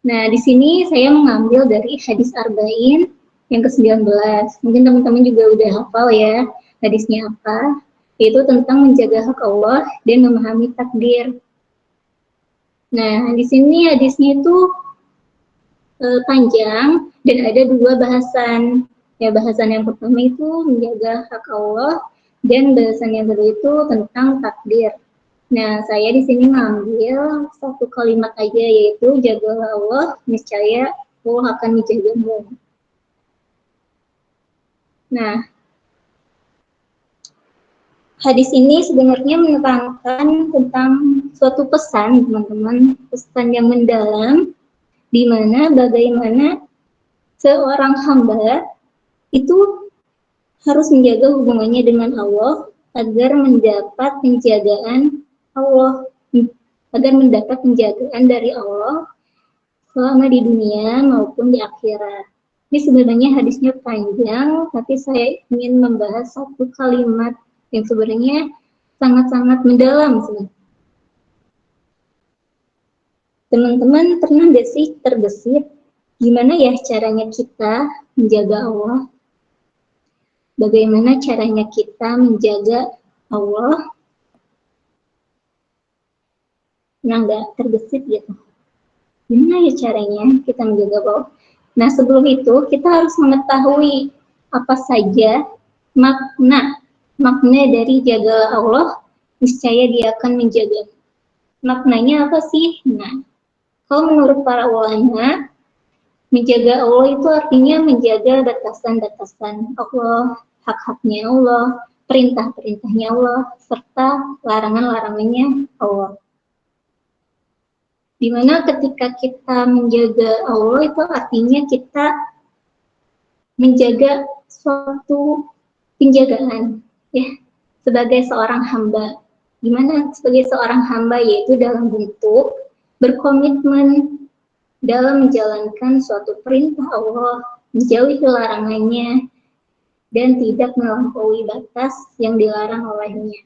Nah, di sini saya mengambil dari hadis Arba'in yang ke-19. Mungkin teman-teman juga udah hafal ya hadisnya apa, yaitu tentang menjaga hak Allah dan memahami takdir. Nah, di sini hadisnya itu panjang dan ada dua bahasan. Ya, bahasan yang pertama itu menjaga hak Allah dan bahasan yang kedua itu tentang takdir. Nah, saya di sini ngambil satu kalimat aja, yaitu jagalah Allah, niscaya Allah akan menjagamu. Nah, hadis ini sebenarnya menerangkan tentang suatu pesan, teman-teman, pesan yang mendalam, di mana bagaimana seorang hamba itu harus menjaga hubungannya dengan Allah agar mendapat penjagaan Allah, agar mendapat penjagaan dari Allah selama di dunia maupun di akhirat. Ini sebenarnya hadisnya panjang, tapi saya ingin membahas satu kalimat yang sebenarnya sangat-sangat mendalam. Teman-teman pernah nggak sih terbesit gimana ya caranya kita menjaga Allah? Bagaimana caranya kita menjaga Allah? Pernah nggak terbesit gitu? Gimana ya caranya kita menjaga Allah? Nah, sebelum itu kita harus mengetahui apa saja makna dari jaga Allah, niscaya dia akan menjaga. Maknanya apa sih? Nah, kalau menurut para ulama, menjaga Allah itu artinya menjaga batasan-batasan Allah, hak-haknya Allah, perintah-perintahnya Allah, serta larangan-larangannya Allah. Dimana ketika kita menjaga Allah itu artinya kita menjaga suatu penjagaan ya sebagai seorang hamba. Dimana sebagai seorang hamba yaitu dalam bentuk berkomitmen dalam menjalankan suatu perintah Allah, menjauhi larangannya, dan tidak melampaui batas yang dilarang olehnya.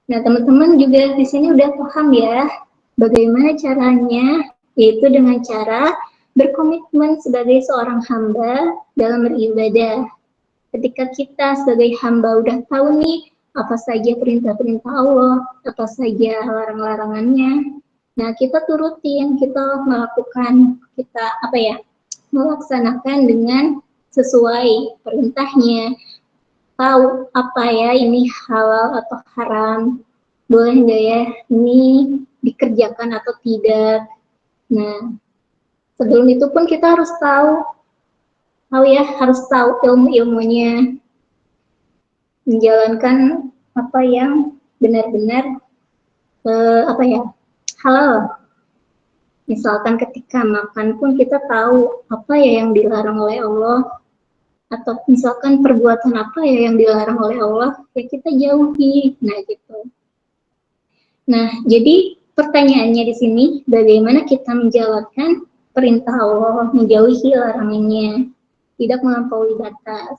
Nah, teman-teman juga di sini udah paham ya bagaimana caranya, yaitu dengan cara berkomitmen sebagai seorang hamba dalam beribadah. Ketika kita sebagai hamba udah tahu nih apa saja perintah-perintah Allah, apa saja larang-larangannya, nah kita turutin, kita melakukan, kita melaksanakan dengan sesuai perintahnya, tahu apa ya ini halal atau haram, boleh nggak ya ini dikerjakan atau tidak. Nah, sebelum itu pun kita harus tahu harus tahu ilmu-ilmunya, menjalankan apa yang benar-benar halal. Misalkan ketika makan pun kita tahu apa ya yang dilarang oleh Allah, atau misalkan perbuatan apa ya yang dilarang oleh Allah, ya kita jauhi. Nah, gitu. Nah, jadi pertanyaannya di sini, bagaimana kita menjalankan perintah Allah, menjauhi larangannya, tidak melampaui batas.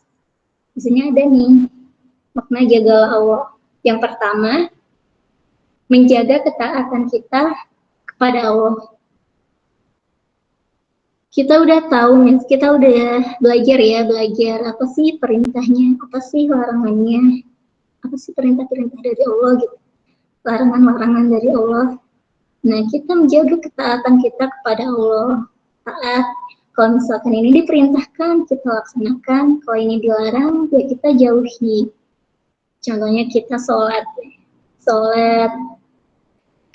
Di sini ada nih, makna jagalah Allah. Yang pertama, menjaga ketaatan kita kepada Allah. Kita udah tahu nih, kita udah belajar apa sih perintahnya, apa sih larangannya, apa sih perintah-perintah dari Allah gitu, larangan-larangan dari Allah. Nah, kita menjaga ketaatan kita kepada Allah. Taat, kalau misalkan ini diperintahkan, kita laksanakan, kalau ini dilarang, ya kita jauhi. Contohnya kita sholat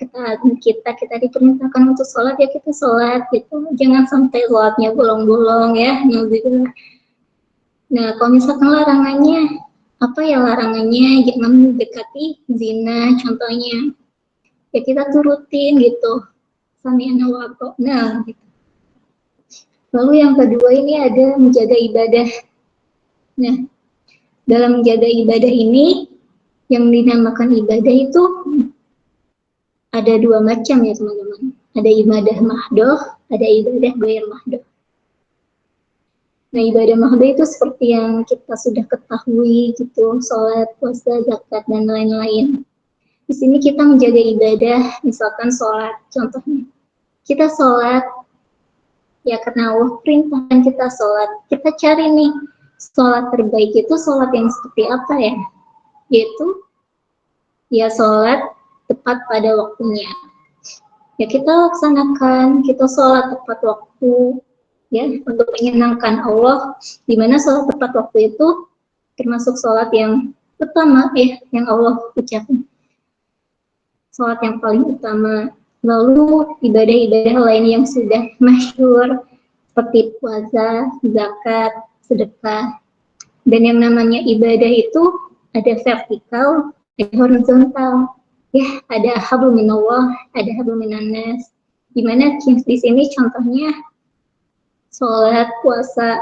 ketaatan kita diperintahkan untuk sholat, ya kita sholat gitu, jangan sampai sholatnya bolong-bolong ya. Nah, kalau misalkan larangannya, apa ya larangannya, jangan mendekati zina contohnya, ya kita turutin gitu, sami'na wa ata'na gitu. Lalu yang kedua ini ada menjaga ibadah. Nah, dalam menjaga ibadah ini, yang dinamakan ibadah itu ada dua macam ya teman-teman. Ada ibadah mahdoh, ada ibadah ghair mahdoh. Nah, ibadah mahdoh itu seperti yang kita sudah ketahui gitu, sholat, puasa, zakat, dan lain-lain. Di sini kita menjaga ibadah, misalkan sholat, contohnya. Kita sholat, ya karena Allah perintahkan kita sholat. Kita cari nih, sholat terbaik itu sholat yang seperti apa ya? Yaitu, ya sholat tepat pada waktunya. Ya kita laksanakan, kita sholat tepat waktu, ya untuk menyenangkan Allah, di mana sholat tepat waktu itu termasuk sholat yang utama, yang Allah ucapkan. Sholat yang paling utama. Lalu ibadah-ibadah lain yang sudah masyhur seperti puasa, zakat, sedekah. Dan yang namanya ibadah itu ada vertikal, ada horizontal. Ya, ada hablum minallah, ada hablum minannas. Dimana di sini contohnya sholat, puasa.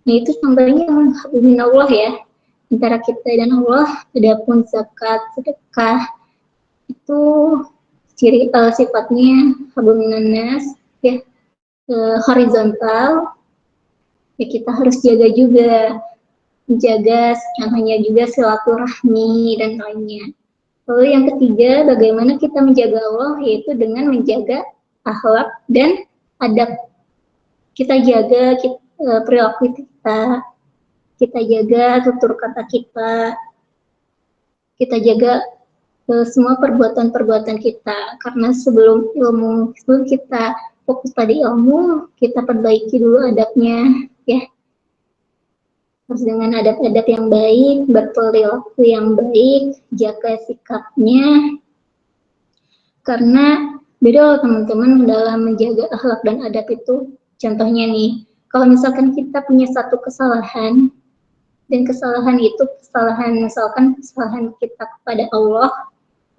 Nah itu contohnya hablum minallah ya, antara kita dan Allah. Adapun zakat, sedekah itu ciri sifatnya hablum minannas, ya, horizontal. Ya kita harus jaga juga, menjaga namanya juga silaturahmi dan lainnya. Lalu yang ketiga, bagaimana kita menjaga Allah, yaitu dengan menjaga akhlak dan adab. Kita jaga perilaku kita jaga tutur kata kita jaga semua perbuatan-perbuatan kita. Karena sebelum kita fokus pada ilmu, kita perbaiki dulu adabnya, ya. Harus dengan adab-adab yang baik, berperilaku yang baik, jaga sikapnya. Karena beda teman-teman dalam menjaga akhlak dan adab itu. Contohnya nih, kalau misalkan kita punya satu kesalahan, dan kesalahan itu misalkan kesalahan kita kepada Allah,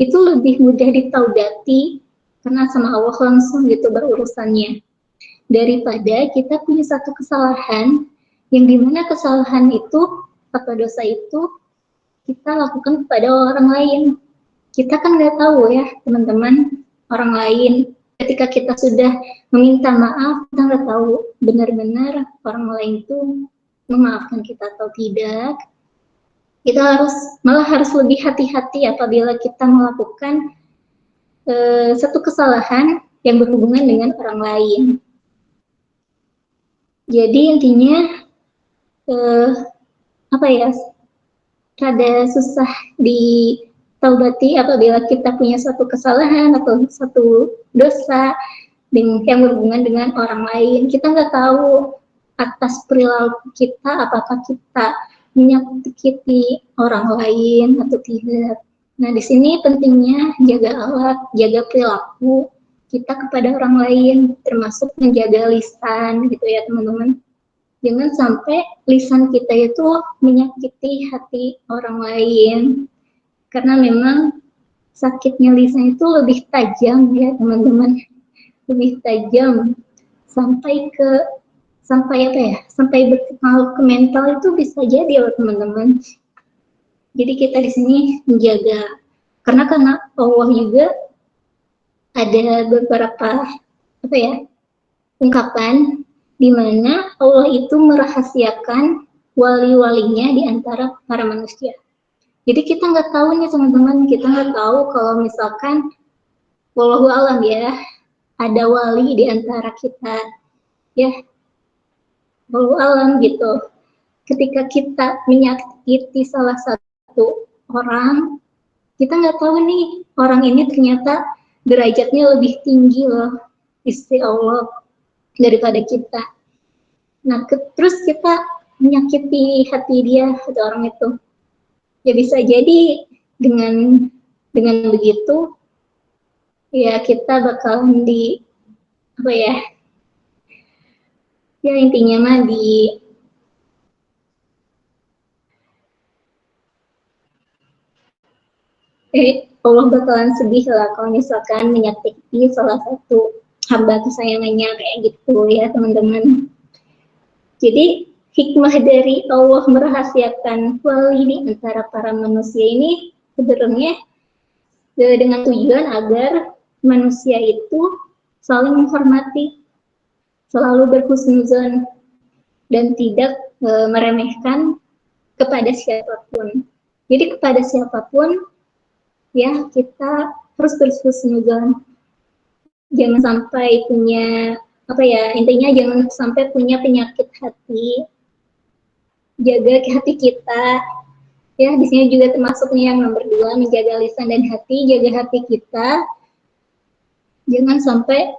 itu lebih mudah ditaubati karena sama Allah langsung gitu berurusannya, daripada kita punya satu kesalahan yang dimana kesalahan itu atau dosa itu kita lakukan kepada orang lain. Kita kan nggak tahu ya teman-teman, orang lain ketika kita sudah meminta maaf, kita nggak tahu benar-benar orang lain itu memaafkan kita atau tidak. Kita malah harus lebih hati-hati apabila kita melakukan satu kesalahan yang berhubungan dengan orang lain. Jadi intinya rada susah ditaubati apabila kita punya satu kesalahan atau satu dosa yang berhubungan dengan orang lain. Kita nggak tahu atas perilaku kita apakah kita menyakiti orang lain atau tidak. Nah, di sini pentingnya jaga akhlak, jaga perilaku kita kepada orang lain, termasuk menjaga lisan gitu ya teman-teman. Jangan sampai lisan kita itu menyakiti hati orang lain. Karena memang sakitnya lisan itu lebih tajam ya teman-teman. Lebih tajam sampai berpengaruh ke mental itu bisa jadi loh teman-teman. Jadi kita di sini menjaga, karena Allah juga ada beberapa ungkapan di mana Allah itu merahasiakan wali-walinya di antara para manusia. Jadi kita nggak tahu nih teman-teman, kita nggak tahu kalau misalkan wallahu alam ya, ada wali di antara kita, ya wallahu alam gitu. Ketika kita menyakiti salah satu orang, kita nggak tahu nih orang ini ternyata derajatnya lebih tinggi loh di sisi Allah daripada kita. Nah, terus kita menyakiti hati dia atau orang itu. Ya bisa jadi dengan begitu ya kita bakalan ya intinya mah Allah bakalan sedih lah kalau misalkan menyakiti salah satu hamba kesayangannya kayak gitu ya teman-teman. Jadi hikmah dari Allah merahasiakan wali di antara para manusia ini sebenarnya dengan tujuan agar manusia itu saling menghormati, selalu berhusnuzon, dan tidak meremehkan kepada siapapun. Jadi kepada siapapun ya kita harus berhusnuzon, jangan sampai punya apa ya, intinya jangan sampai punya penyakit hati, jaga hati kita. Ya, di sini juga termasuk nih yang nomor 2, menjaga lisan dan hati, jaga hati kita, jangan sampai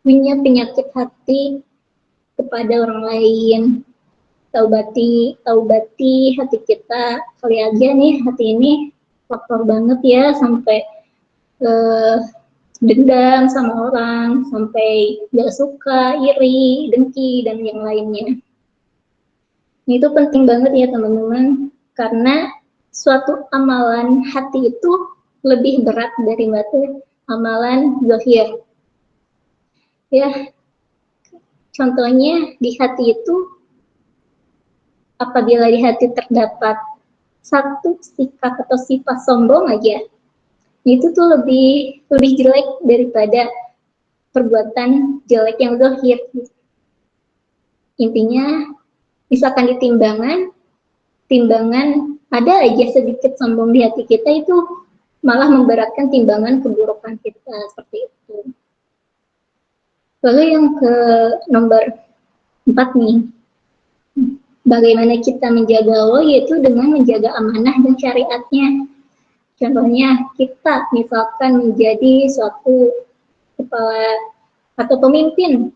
punya penyakit hati kepada orang lain. Taubati hati kita. Kali aja nih hati ini kotor banget ya, sampai dendam sama orang, sampai gak suka, iri, dengki, dan yang lainnya. Ini itu penting banget ya teman-teman, karena suatu amalan hati itu lebih berat daripada amalan zahir. Ya, contohnya di hati itu, apabila di hati terdapat satu sikap atau sifat sombong aja, itu tuh lebih jelek daripada perbuatan jelek yang zahir. Intinya, misalkan di timbangan ada aja sedikit sombong di hati kita, itu malah memberatkan timbangan keburukan kita, seperti itu. Lalu yang ke nomor 4 nih, bagaimana kita menjaga Allah, yaitu dengan menjaga amanah dan syariatnya. Contohnya, kita misalkan menjadi suatu kepala atau pemimpin.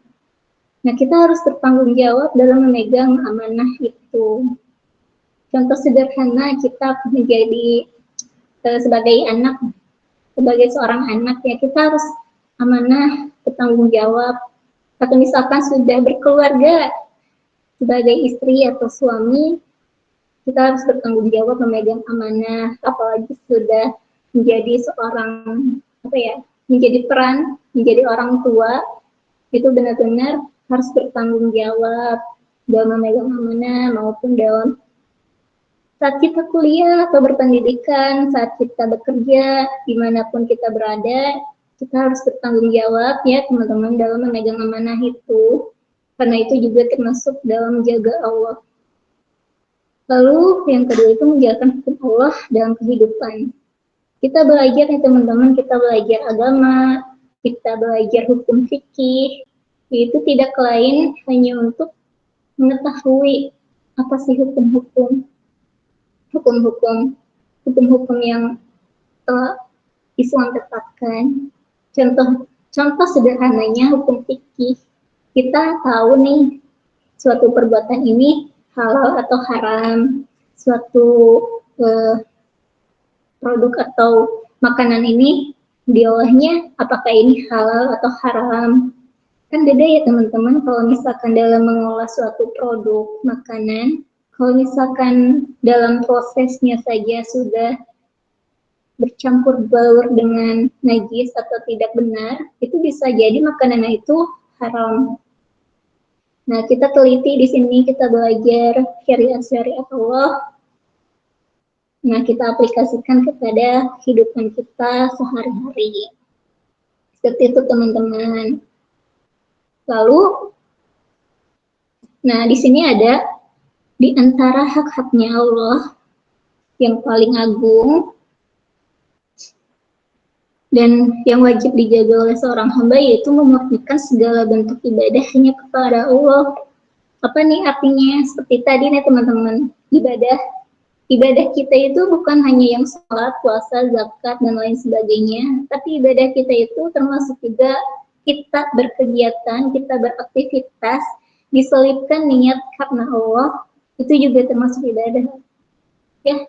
Nah, kita harus bertanggung jawab dalam memegang amanah itu. Contoh sederhana, kita menjadi sebagai anak, sebagai seorang anak, ya kita harus amanah, bertanggung jawab. Atau misalkan sudah berkeluarga, sebagai istri atau suami, kita harus bertanggung jawab memegang amanah, apalagi sudah menjadi seorang menjadi peran menjadi orang tua, itu benar-benar harus bertanggung jawab dalam memegang amanah, maupun dalam saat kita kuliah atau berpendidikan, saat kita bekerja, dimanapun kita berada, kita harus bertanggung jawab ya teman-teman dalam memegang amanah itu, karena itu juga termasuk dalam menjaga Allah. Lalu yang kedua itu menjalankan hukum Allah dalam kehidupan. Kita belajar nih teman-teman, kita belajar agama, kita belajar hukum fikih, itu tidak lain hanya untuk mengetahui apa sih hukum-hukum yang telah Islam tetapkan. Contoh sederhananya hukum fikih. Kita tahu nih suatu perbuatan ini halal atau haram, suatu produk atau makanan ini diolahnya apakah ini halal atau haram. Kan beda ya teman-teman kalau misalkan dalam mengolah suatu produk makanan, kalau misalkan dalam prosesnya saja sudah bercampur baur dengan najis atau tidak benar, itu bisa jadi makanan itu haram. Nah, kita teliti di sini, kita belajar syariat-syariat Allah. Nah, kita aplikasikan kepada kehidupan kita sehari-hari. Seperti itu teman-teman. Lalu, nah di sini ada di antara hak-haknya Allah yang paling agung dan yang wajib dijaga oleh seorang hamba, yaitu memurnikan segala bentuk ibadah hanya kepada Allah. Apa nih artinya? Seperti tadi nih teman-teman, ibadah kita itu bukan hanya yang sholat, puasa, zakat, dan lain sebagainya, tapi ibadah kita itu termasuk juga kita berkegiatan, kita beraktivitas, diselipkan niat karena Allah, itu juga termasuk ibadah. Ya,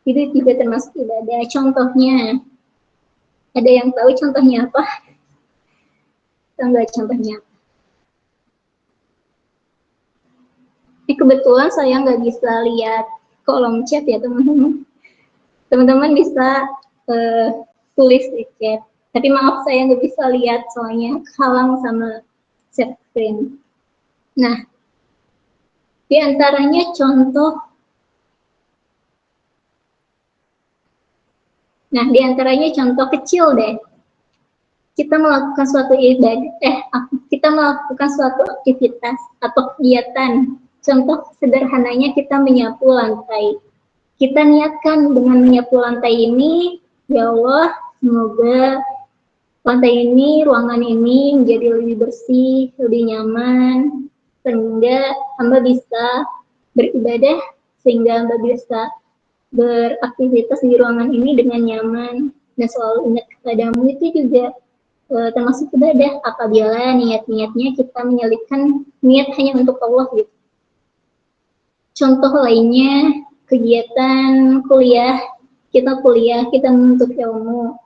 itu juga termasuk ibadah. Contohnya, ada yang tahu contohnya apa? Tahu nggak contohnya? Ini kebetulan saya nggak bisa lihat kolom chat ya teman-teman. Teman-teman bisa tulis di chat. Tapi maaf saya nggak bisa lihat soalnya halang sama share screen. Nah, di antaranya contoh. Nah, di antaranya contoh kecil deh. Kita melakukan suatu kita melakukan suatu aktivitas atau kegiatan. Contoh sederhananya kita menyapu lantai. Kita niatkan dengan menyapu lantai ini Ya Allah, semoga ruangan ini menjadi lebih bersih, lebih nyaman, sehingga hamba bisa beribadah, sehingga hamba bisa beraktivitas di ruangan ini dengan nyaman, dan selalu ingat kepadamu itu juga termasuk ibadah apabila niat-niatnya kita menyelipkan niat hanya untuk Allah gitu. Contoh lainnya, kegiatan kuliah, kita menuntut ilmu,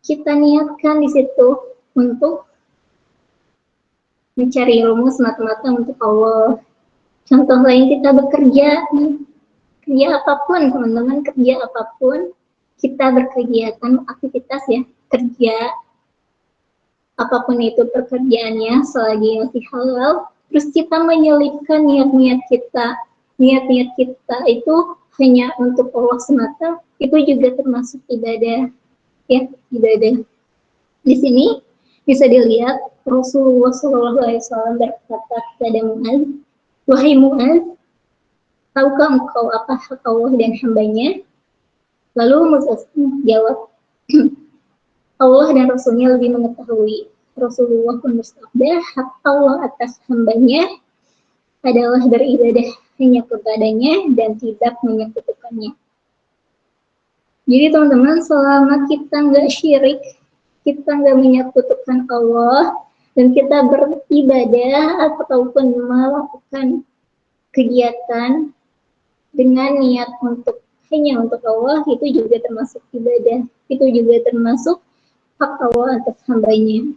kita niatkan di situ untuk mencari ilmu semata-mata untuk Allah. Contoh lain, kita bekerja, kerja apapun, teman-teman, kerja apapun, kita berkegiatan, aktivitas ya, kerja, apapun itu pekerjaannya, selagi masih halal, terus kita menyelipkan niat-niat kita itu hanya untuk Allah semata, itu juga termasuk ibadah, ya, ibadah. Di sini bisa dilihat Rasulullah SAW berkata kepada Mu'adz, wahai Mu'adz, tahukah engkau apa hak Allah dan hambanya? Lalu Mu'adz jawab, Allah dan Rasulnya lebih mengetahui. Rasulullah pun bersabda, hak Allah atas hambanya adalah beribadah hanya kepadanya dan tidak menyekutukannya. Jadi teman-teman, selama kita nggak syirik, kita nggak menyekutukan Allah, dan kita beribadah ataupun melakukan kegiatan dengan niat hanya untuk Allah, itu juga termasuk ibadah, itu juga termasuk hak Allah atas hambanya.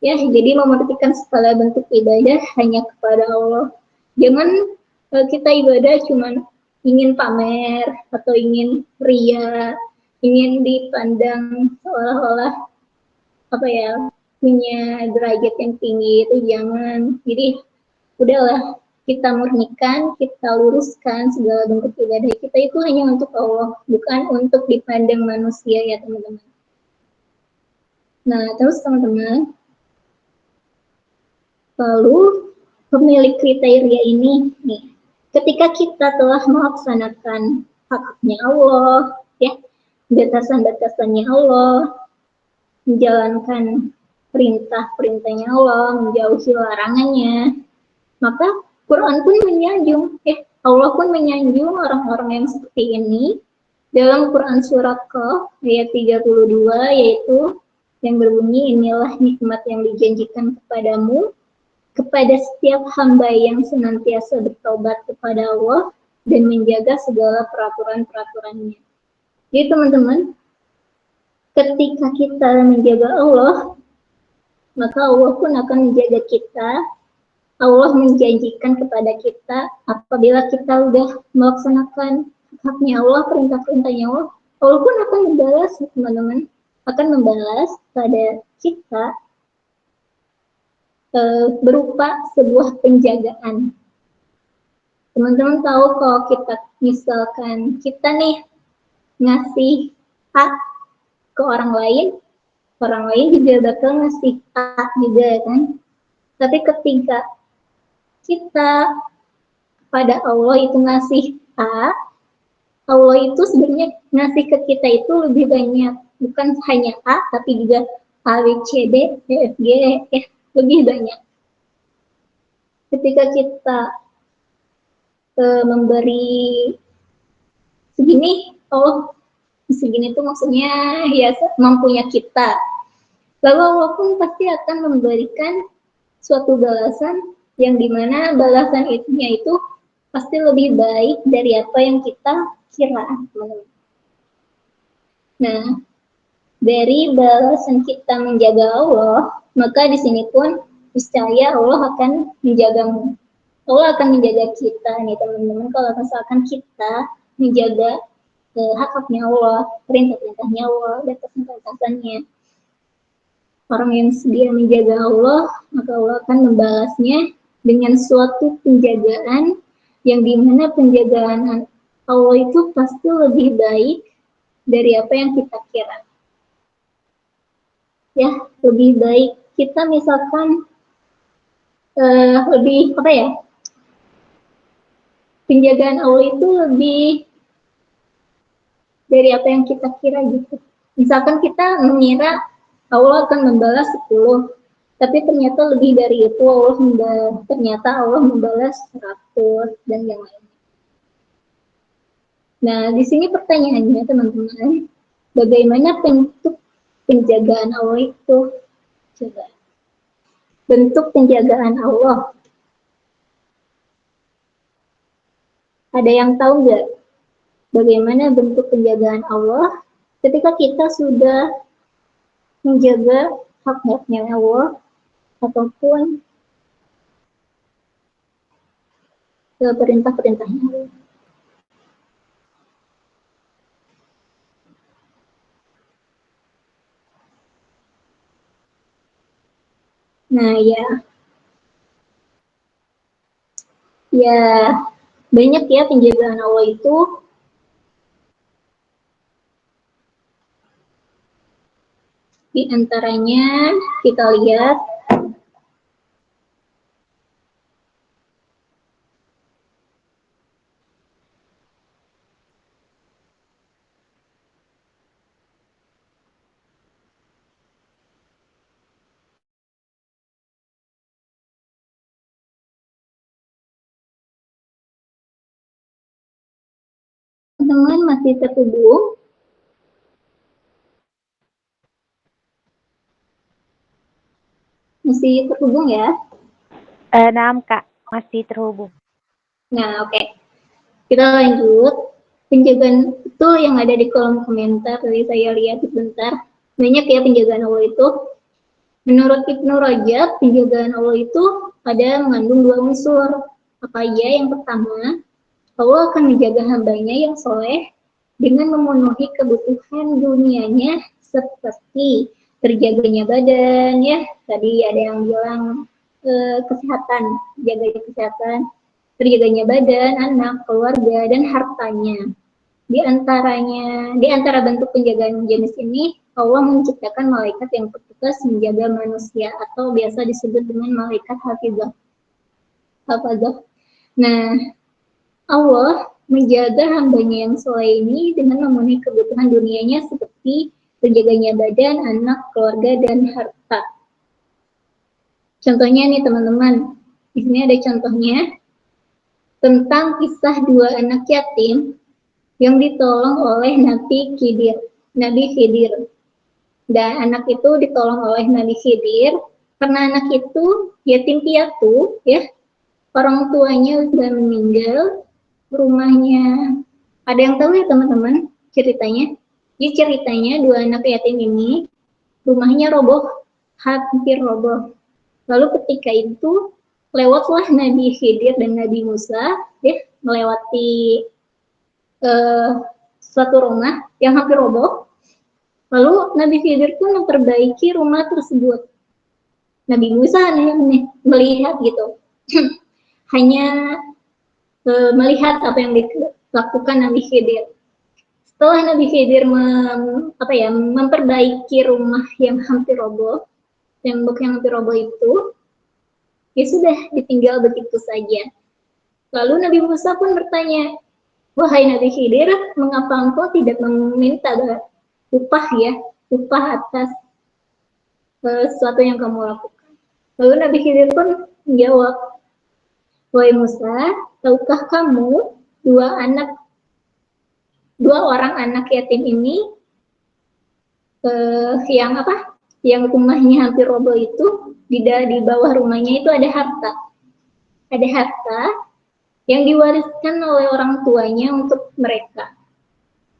Ya, jadi mementingkan segala bentuk ibadah hanya kepada Allah. Jangan kita ibadah cuma ingin pamer atau ingin ria, ingin dipandang seolah-olah apa ya, punya derajat yang tinggi, itu jangan. Jadi udahlah, kita murnikan, kita luruskan segala bentuk ibadah kita itu hanya untuk Allah, bukan untuk dipandang manusia ya teman-teman. Nah, terus teman-teman, lalu pemilik kriteria ini nih, ketika kita telah melaksanakan haknya Allah, ya, batasan-batasannya Allah, menjalankan perintah-perintahnya Allah, menjauhi larangannya, maka Quran pun menyanjung, Allah pun menyanjung orang-orang yang seperti ini dalam Quran surat Qaf ayat 32, yaitu yang berbunyi, inilah nikmat yang dijanjikan kepadamu, kepada setiap hamba yang senantiasa bertobat kepada Allah dan menjaga segala peraturan-peraturannya. Jadi teman-teman, ketika kita menjaga Allah, maka Allah pun akan menjaga kita. Allah menjanjikan kepada kita apabila kita sudah melaksanakan haknya Allah, perintah-perintahnya Allah, Allah pun akan membalas, teman-teman, akan membalas pada kita berupa sebuah penjagaan. Teman-teman tahu kalau kita misalkan kita nih ngasih A ke orang lain juga bakal ngasih A juga kan. Tapi ketika kita pada Allah itu ngasih A, Allah itu sebenarnya ngasih ke kita itu lebih banyak, bukan hanya A tapi juga A, B, C, D, E, F, G, lebih banyak. Ketika kita memberi segini, oh segini itu maksudnya ya mampunya kita. Lalu Allah pun pasti akan memberikan suatu balasan yang dimana balasan itu pasti lebih baik dari apa yang kita kira. Nah, dari balasan kita menjaga Allah, maka di sini pun niscaya Allah akan menjagamu. Allah akan menjaga kita nih teman-teman, kalau misalkan kita menjaga hak-haknya Allah, perintah-perintahnya Allah, batasan-batasannya. Orang yang sedia menjaga Allah, maka Allah akan membalasnya dengan suatu penjagaan yang dimana penjagaan Allah itu pasti lebih baik dari apa yang kita kira. Ya, lebih baik kita misalkan lebih apa ya? Penjagaan Allah itu lebih dari apa yang kita kira gitu. Misalkan kita mengira Allah akan membalas 10, tapi ternyata lebih dari itu Allah membalas 100 dan yang lain. Nah, di sini pertanyaannya teman-teman, bagaimana bentuk penjagaan Allah itu? Coba. Bentuk penjagaan Allah. Ada yang tahu nggak bagaimana bentuk penjagaan Allah ketika kita sudah menjaga hak-haknya Allah ataupun perintah-perintahnya Allah? Nah, ya banyak ya penjagaan Allah itu. Di antaranya kita lihat teman-teman masih terhubung. Masih terhubung ya? Naam Kak, masih terhubung. Nah, oke. Kita lanjut. Penjagaan itu yang ada di kolom komentar, tadi saya lihat sebentar. Banyak ya penjagaan Allah itu. Menurut Ibnu Rajab, penjagaan Allah itu ada mengandung 2 unsur. Apa aja? Yang pertama, Allah akan menjaga hambanya yang soleh dengan memenuhi kebutuhan dunianya seperti terjaganya badan, ya. Tadi ada yang bilang kesehatan, jaga kesehatan, terjaganya badan, anak, keluarga, dan hartanya. Di antara bentuk penjagaan jenis ini, Allah menciptakan malaikat yang bertugas menjaga manusia atau biasa disebut dengan malaikat hafizah. Nah, Allah menjaga hambanya yang soleh ini dengan memenuhi kebutuhan dunianya seperti terjaganya badan, anak, keluarga, dan harta. Contohnya nih teman-teman, di sini ada contohnya tentang kisah 2 anak yatim yang ditolong oleh Nabi Khidir. Dan anak itu ditolong oleh Nabi Khidir karena anak itu yatim piatu, ya. Orang tuanya sudah meninggal, rumahnya. Ada yang tahu ya teman-teman ceritanya? Jadi ceritanya 2 anak yatim ini rumahnya roboh, hampir roboh. Lalu ketika itu lewatlah Nabi Khidir dan Nabi Musa, ya, melewati suatu rumah yang hampir roboh. Lalu Nabi Khidir pun memperbaiki rumah tersebut. Nabi Musa nih melihat gitu, hanya melihat apa yang dilakukan Nabi Khidir. Setelah Nabi Khidir memperbaiki rumah yang hampir roboh, tembok yang hampir roboh itu, ya sudah ditinggal begitu saja. Lalu Nabi Musa pun bertanya, wahai Nabi Khidir, mengapa engkau tidak meminta upah atas sesuatu yang kamu lakukan? Lalu Nabi Khidir pun menjawab, wahai Musa, tahukah kamu dua orang anak yatim ini yang rumahnya hampir roboh itu, di bawah rumahnya itu ada harta yang diwariskan oleh orang tuanya untuk mereka.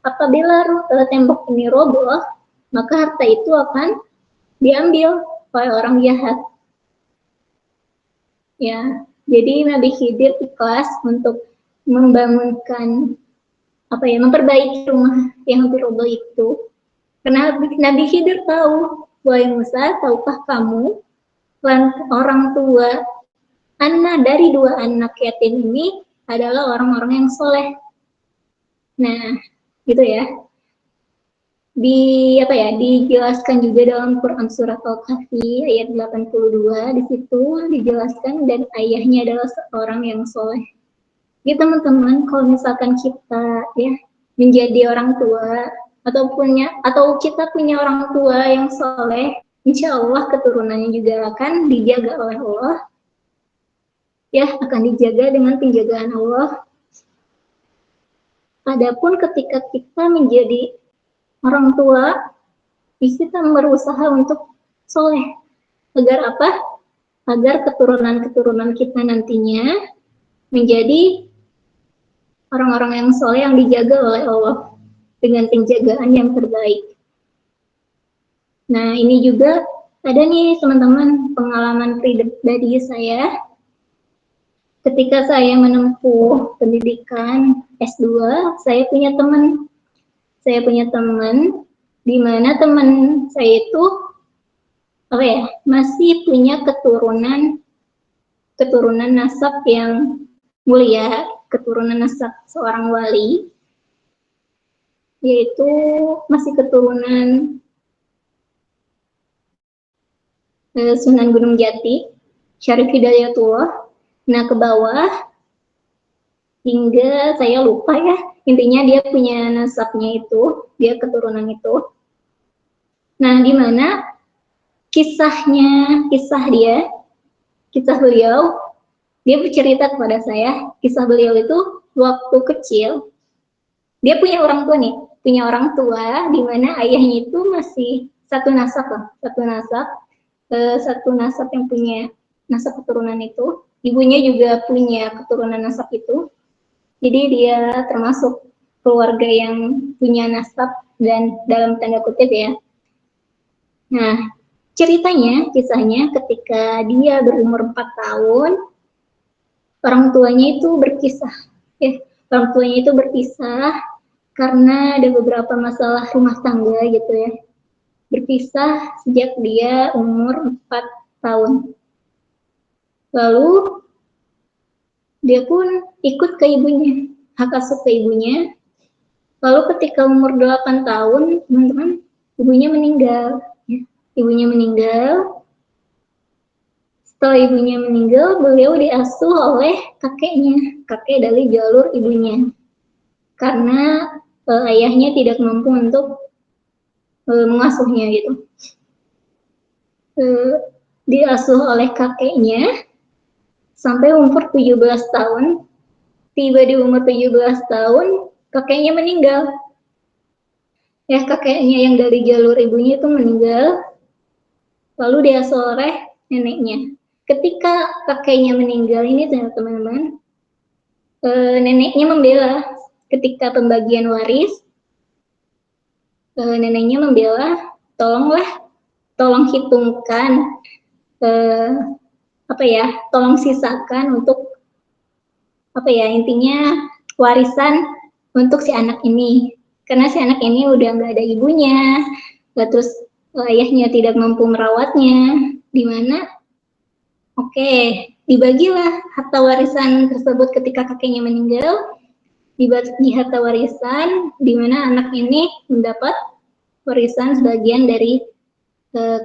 Apabila tembok ini roboh, maka harta itu akan diambil oleh orang jahat. Ya, jadi Nabi Khidir ikhlas untuk memperbaiki rumah yang hampir roboh itu. Karena Nabi Khidir tahu, wahai Musa, tahukah kamu orang tua dari 2 anak yatim ini adalah orang-orang yang soleh. Nah, gitu ya. Dijelaskan juga dalam Quran surat Al-Kahfi ayat 82, di situ dijelaskan dan ayahnya adalah seorang yang soleh. Jadi teman-teman, kalau misalkan kita menjadi orang tua atau kita punya orang tua yang soleh, insya Allah keturunannya juga akan dijaga oleh Allah, ya akan dijaga dengan penjagaan Allah. Adapun ketika kita menjadi orang tua, kita berusaha untuk soleh. Agar apa? Agar keturunan-keturunan kita nantinya menjadi orang-orang yang soleh yang dijaga oleh Allah dengan penjagaan yang terbaik. Nah, ini juga ada nih teman-teman pengalaman pribadi saya. Ketika saya menempuh pendidikan S2, saya punya teman. Di mana teman saya itu masih punya keturunan nasab yang mulia, keturunan nasab seorang wali, yaitu masih keturunan Sunan Gunung Jati, Syarif Hidayatullah. Nah, ke bawah hingga saya lupa ya, intinya dia punya nasabnya itu, dia keturunan itu. Nah, di mana kisah beliau, dia bercerita kepada saya, kisah beliau itu waktu kecil, dia punya orang tua nih, di mana ayahnya itu masih satu nasab yang punya nasab keturunan itu, ibunya juga punya keturunan nasab itu. Jadi dia termasuk keluarga yang punya nasab dan dalam tanda kutip ya. Nah, kisahnya ketika dia berumur 4 tahun, orang tuanya itu berpisah karena ada beberapa masalah rumah tangga gitu ya. Berpisah sejak dia umur 4 tahun. Lalu dia pun ikut ke ibunya, hak asuh ke ibunya. Lalu ketika umur 8 tahun, teman-teman, ibunya meninggal. Setelah ibunya meninggal, beliau diasuh oleh kakek dari jalur ibunya. Karena ayahnya tidak mampu untuk mengasuhnya gitu. Diasuh oleh kakeknya sampai umur 17 tahun. Tiba di umur 17 tahun, kakeknya meninggal. Ya, kakeknya yang dari jalur ibunya itu meninggal. Lalu diasuh oleh neneknya. Ketika kakeknya meninggal ini, teman-teman, neneknya membela. Ketika pembagian waris, neneknya membela, tolong hitungkan, tolong sisakan untuk intinya warisan untuk si anak ini, karena si anak ini udah nggak ada ibunya, terus ayahnya tidak mampu merawatnya, di mana dibagilah harta warisan tersebut ketika kakeknya meninggal, dibagi harta warisan, di mana anak ini mendapat warisan sebagian dari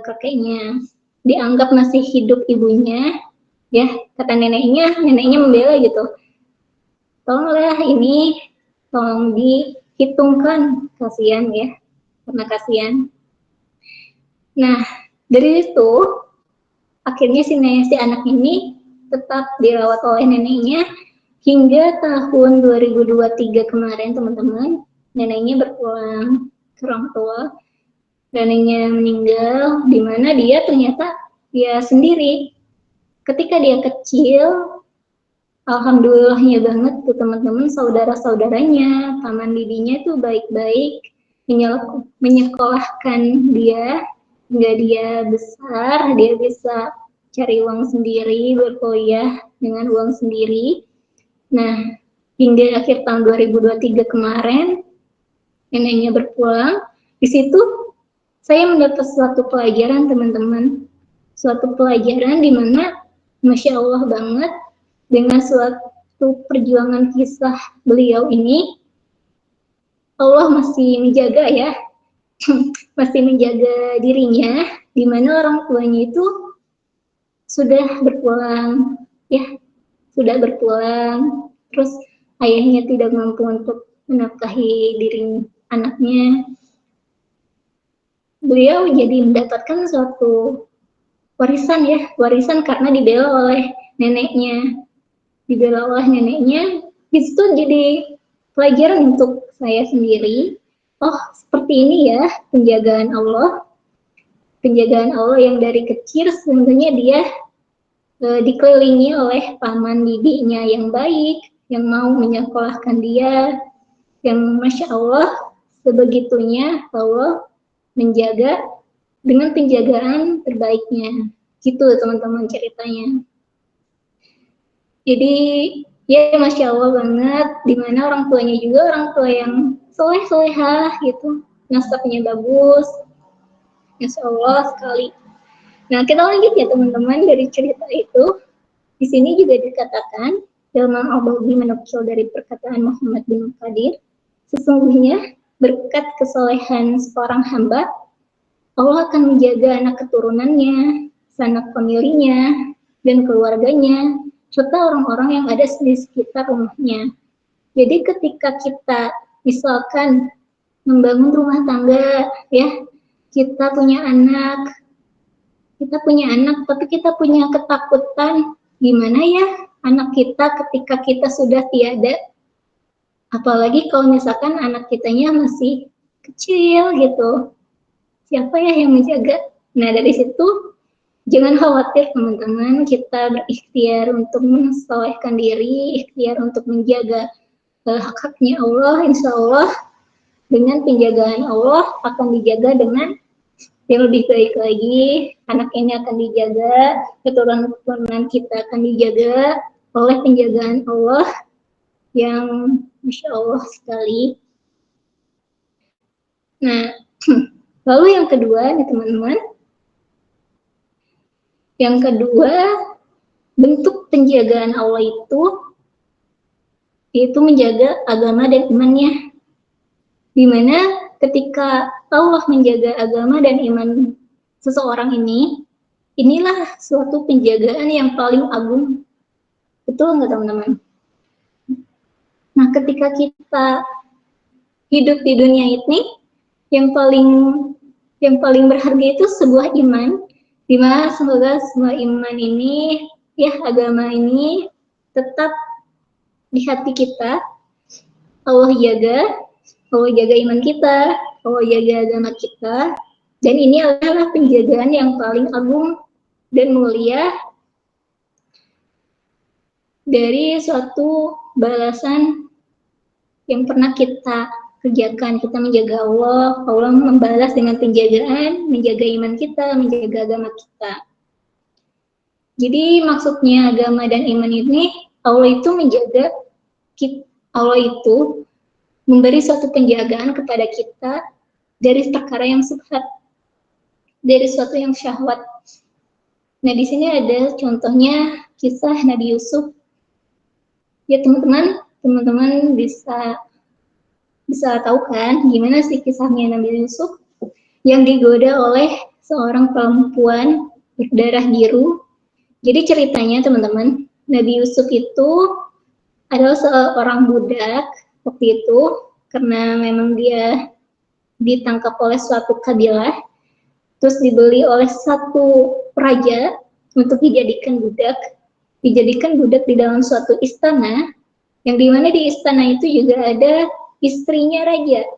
kakeknya. Dianggap masih hidup ibunya, ya kata neneknya membela gitu. Tolong dihitungkan, kasihan ya, karena kasihan. Nah, dari itu akhirnya si anak ini tetap dirawat oleh neneknya hingga tahun 2023 kemarin, teman-teman. Neneknya berpulang ke orang tua, neneknya meninggal, di mana dia ternyata dia sendiri. Ketika dia kecil, alhamdulillahnya banget tuh teman-teman, saudara-saudaranya, paman bibinya tuh baik-baik menyekolahkan dia hingga dia besar, dia bisa cari uang sendiri, berkuliah dengan uang sendiri. Nah, hingga akhir tahun 2023 kemarin, neneknya berpulang. Di situ saya mendapat suatu pelajaran, teman-teman. Suatu pelajaran di mana, Masya Allah banget, dengan suatu perjuangan kisah beliau ini, Allah masih menjaga ya, masih menjaga dirinya, di mana orang tuanya itu sudah berpulang, terus ayahnya tidak mampu untuk menafkahi diri anaknya. Beliau jadi mendapatkan suatu warisan karena dibela oleh neneknya. Dibela oleh neneknya, itu jadi pelajaran untuk saya sendiri. Oh, seperti ini ya penjagaan Allah. Penjagaan Allah yang dari kecil sebenarnya dia dikelilingi oleh paman bibinya yang baik, yang mau menyekolahkan dia, yang Masya Allah sebegitunya Allah menjaga dengan penjagaan terbaiknya. Gitu teman-teman ceritanya. Jadi ya Masya Allah banget, dimana orang tuanya juga orang tua yang soleh-solehah gitu, nasabnya bagus, Masya Allah sekali. Nah kita lanjut ya teman-teman dari cerita itu. Di sini juga dikatakan dalam Al-Baghawi menukil dari perkataan Muhammad bin Qadir, sesungguhnya berkat kesolehan seorang hamba, Allah akan menjaga anak keturunannya, sanak familinya, dan keluarganya, serta orang-orang yang ada di sekitar rumahnya. Jadi ketika kita misalkan membangun rumah tangga, ya, kita punya anak, tapi kita punya ketakutan, gimana ya anak kita ketika kita sudah tiada, apalagi kalau misalkan anak kitanya masih kecil gitu, siapa ya yang menjaga? Nah dari situ jangan khawatir teman-teman, kita berikhtiar untuk mensolehkan diri, ikhtiar untuk menjaga hak-haknya Allah, insya Allah dengan penjagaan Allah akan dijaga dengan yang lebih baik lagi, anak ini akan dijaga, keturunan kita akan dijaga oleh penjagaan Allah yang Masya Allah sekali. Nah, lalu yang kedua nih teman-teman, yang kedua bentuk penjagaan Allah itu menjaga agama dan imannya, dimana ketika Allah menjaga agama dan iman seseorang ini, inilah suatu penjagaan yang paling agung. Betul nggak teman-teman? Nah, ketika kita hidup di dunia ini, yang paling berharga itu sebuah iman, di mana semoga semua iman ini, ya agama ini tetap di hati kita. Allah jaga iman kita, Allah jaga agama kita, dan ini adalah penjagaan yang paling agung dan mulia dari suatu balasan yang pernah kita kerjakan. Kita menjaga Allah, Allah membalas dengan penjagaan, menjaga iman kita, menjaga agama kita. Jadi maksudnya agama dan iman ini, Allah itu menjaga kita, Allah itu memberi suatu penjagaan kepada kita dari perkara yang subhat, dari suatu yang syahwat. Nah di sini ada contohnya kisah Nabi Yusuf. Ya teman-teman bisa tahu kan gimana sih kisahnya Nabi Yusuf yang digoda oleh seorang perempuan berdarah biru. Jadi ceritanya teman-teman, Nabi Yusuf itu adalah seorang budak waktu itu karena memang dia ditangkap oleh suatu kabilah, terus dibeli oleh satu raja untuk dijadikan budak di dalam suatu istana, yang dimana di istana itu juga ada istrinya raja.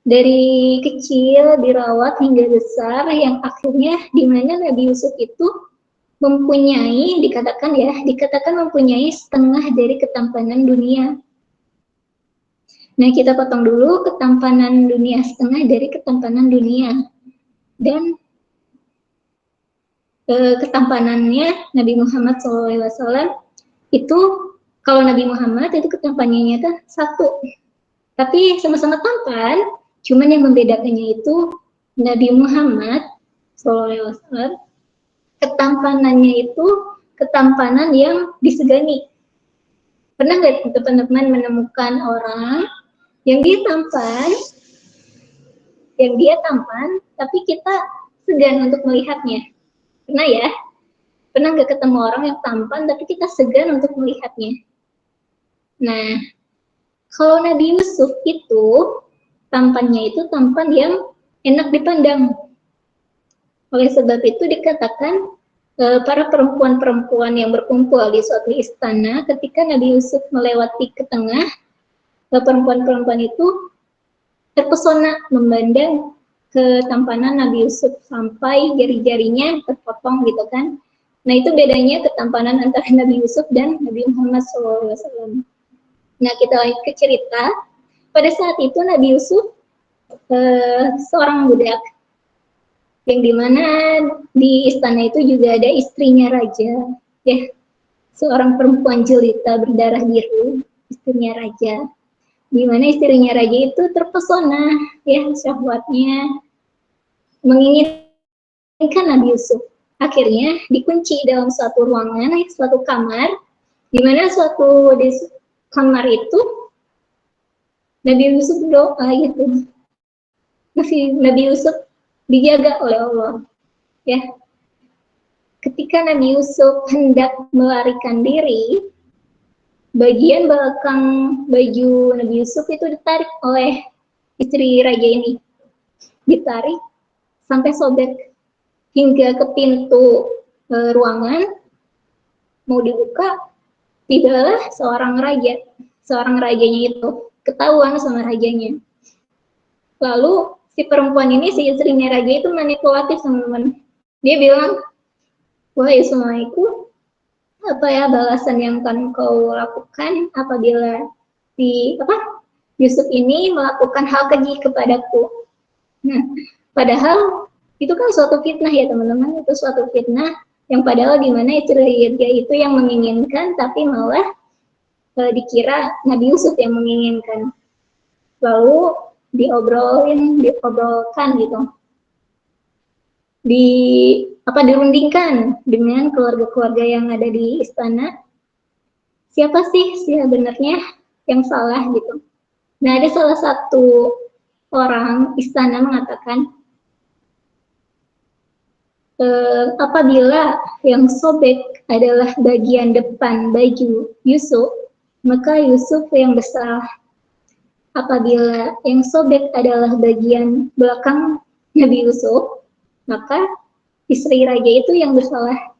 Dari kecil dirawat hingga besar, yang akhirnya dimana Nabi Yusuf itu mempunyai, dikatakan mempunyai setengah dari ketampanan dunia. Nah kita potong dulu ketampanan dunia, setengah dari ketampanan dunia. Dan ketampanannya Nabi Muhammad SAW itu, kalau Nabi Muhammad itu ketampanannya itu satu, tapi sama-sama tampan, cuman yang membedakannya itu Nabi Muhammad SAW ketampanannya itu ketampanan yang disegani. Pernah nggak teman-teman menemukan orang yang dia tampan, tapi kita segan untuk melihatnya? Pernah ya? Pernah nggak ketemu orang yang tampan, tapi kita segan untuk melihatnya? Nah, Kalau Nabi Yusuf itu tampannya itu tampan yang enak dipandang. Oleh sebab itu dikatakan para perempuan-perempuan yang berkumpul di suatu istana ketika Nabi Yusuf melewati ke tengah, perempuan-perempuan itu terpesona memandang ketampanan Nabi Yusuf sampai jari-jarinya terpotong gitu kan. Nah itu bedanya ketampanan antara Nabi Yusuf dan Nabi Muhammad SAW. Nah kita lanjut ke cerita. Pada saat itu Nabi Yusuf seorang budak yang dimana di istana itu juga ada istrinya raja, ya, seorang perempuan jelita berdarah biru, istrinya raja. Di mana istrinya raja itu terpesona, ya, syahwatnya menginginkan Nabi Yusuf. Akhirnya dikunci dalam suatu ruangan, suatu kamar, di mana suatu di kamar itu Nabi Yusuf berdoa gitu. Nabi Yusuf dijaga oleh Allah. Ya, ketika Nabi Yusuf hendak melarikan diri, bagian belakang baju Nabi Yusuf itu ditarik oleh istri raja ini, ditarik sampai sobek hingga ke pintu ruangan mau dibuka, tibalah seorang rajanya itu ketahuan sama rajanya. Lalu si perempuan ini, si istrinya raja itu manipulatif teman-teman. Dia bilang, wahai suamiku, apa ya balasan yang akan kau lakukan apabila Yusuf ini melakukan hal keji kepadaku. Nah, padahal itu kan suatu fitnah ya teman-teman, itu suatu fitnah yang padahal dimana istri raja itu yang menginginkan, tapi malah dikira Nabi Yusuf yang menginginkan. Lalu diobrolkan gitu, dirundingkan dengan keluarga-keluarga yang ada di istana. Siapa sih sebenarnya yang salah gitu? Nah, ada salah satu orang istana mengatakan, apabila yang sobek adalah bagian depan baju Yusuf, maka Yusuf yang bersalah. Apabila yang sobek adalah bagian belakang Nabi Yusuf, maka istri raja itu yang bersalah.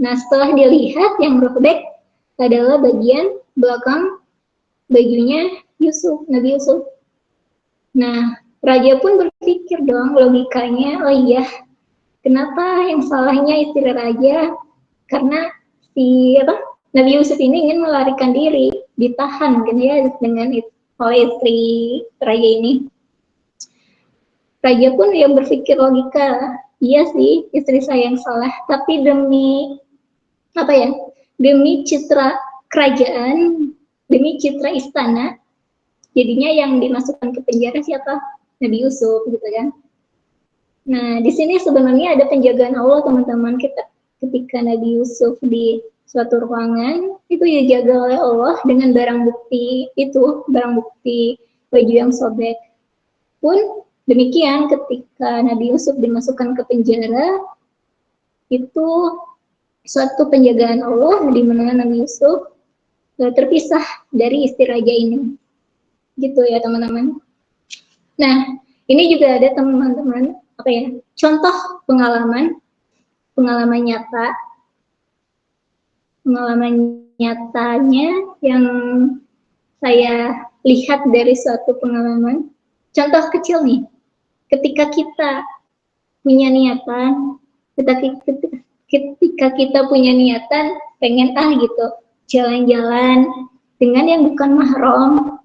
Nah, setelah dilihat yang robek adalah bagian belakang bajunya Nabi Yusuf. Nah, raja pun berpikir dong logikanya, oh iya, kenapa yang salahnya istri raja? Karena Nabi Yusuf ini ingin melarikan diri, ditahan kan ya dengan oleh istri raja ini. Raja pun yang berpikir logika, iya sih istri saya yang salah, tapi demi citra kerajaan, demi citra istana, jadinya yang dimasukkan ke penjara siapa? Nabi Yusuf gitu kan. Nah, di sini sebenarnya ada penjagaan Allah teman-teman, ketika Nabi Yusuf di suatu ruangan itu dijaga oleh Allah dengan barang bukti baju yang sobek. Pun demikian ketika Nabi Yusuf dimasukkan ke penjara, itu suatu penjagaan Allah di mana Nabi Yusuf terpisah dari istri raja ini. Gitu ya teman-teman. Nah, ini juga ada teman-teman contoh pengalaman nyatanya yang saya lihat dari suatu pengalaman. Contoh kecil nih, ketika kita punya niatan, ketika kita punya niatan pengen gitu jalan-jalan dengan yang bukan mahram,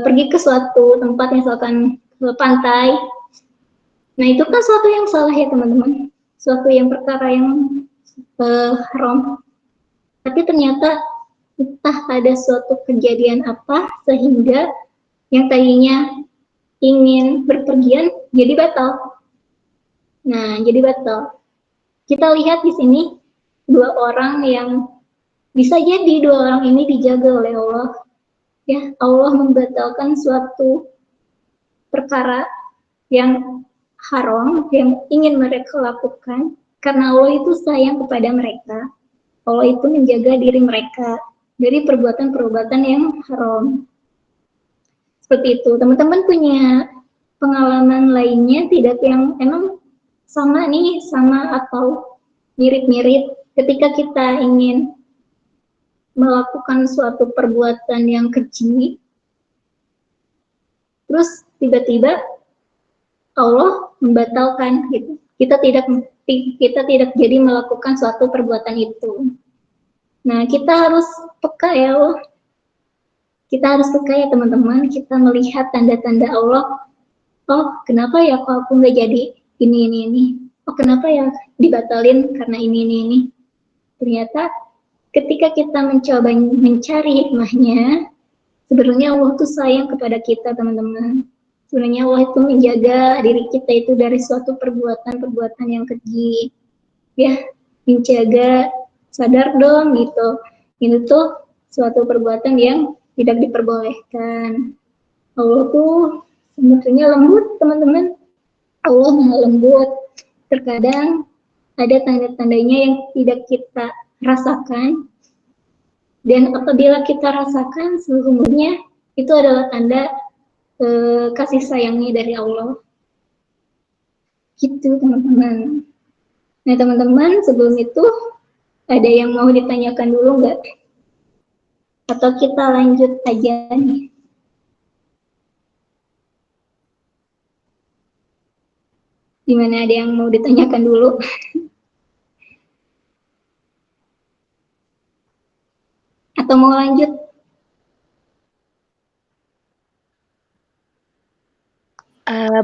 pergi ke suatu tempat misalkan ke pantai. Nah itu kan suatu yang salah ya teman-teman, suatu yang perkara yang haram. Tapi ternyata entah ada suatu kejadian apa sehingga yang tadinya ingin berpergian jadi batal. Nah, jadi batal. Kita lihat di sini dua orang yang bisa jadi dua orang ini dijaga oleh Allah. Ya, Allah membatalkan suatu perkara yang haram yang ingin mereka lakukan karena Allah itu sayang kepada mereka. Allah itu menjaga diri mereka. dari perbuatan-perbuatan yang haram. Seperti itu. Teman-teman punya pengalaman lainnya tidak yang emang sama nih, sama atau mirip-mirip ketika kita ingin melakukan suatu perbuatan yang keji, terus tiba-tiba Allah membatalkan gitu. Kita tidak jadi melakukan suatu perbuatan itu. Nah, kita harus peka ya Allah. Kita harus peka ya teman-teman, kita melihat tanda-tanda Allah. Oh, kenapa ya kok aku nggak jadi ini. Oh, kenapa ya dibatalin karena ini. Ternyata ketika kita mencoba mencari hikmahnya, sebenarnya Allah tuh sayang kepada kita, teman-teman. Sebenarnya Allah itu menjaga diri kita itu dari suatu perbuatan-perbuatan yang keji. Ya, menjaga, sadar dong gitu. Itu tuh suatu perbuatan yang tidak diperbolehkan. Allah tuh sebetulnya lembut, teman-teman. Allah maha lembut. Terkadang ada tanda-tandanya yang tidak kita rasakan, dan apabila kita rasakan sesungguhnya itu adalah tanda kasih sayangnya dari Allah. Gitu teman-teman. Nah teman-teman, sebelum itu ada yang mau ditanyakan dulu nggak? Atau kita lanjut aja nih? Gimana, ada yang mau ditanyakan dulu? Atau mau lanjut?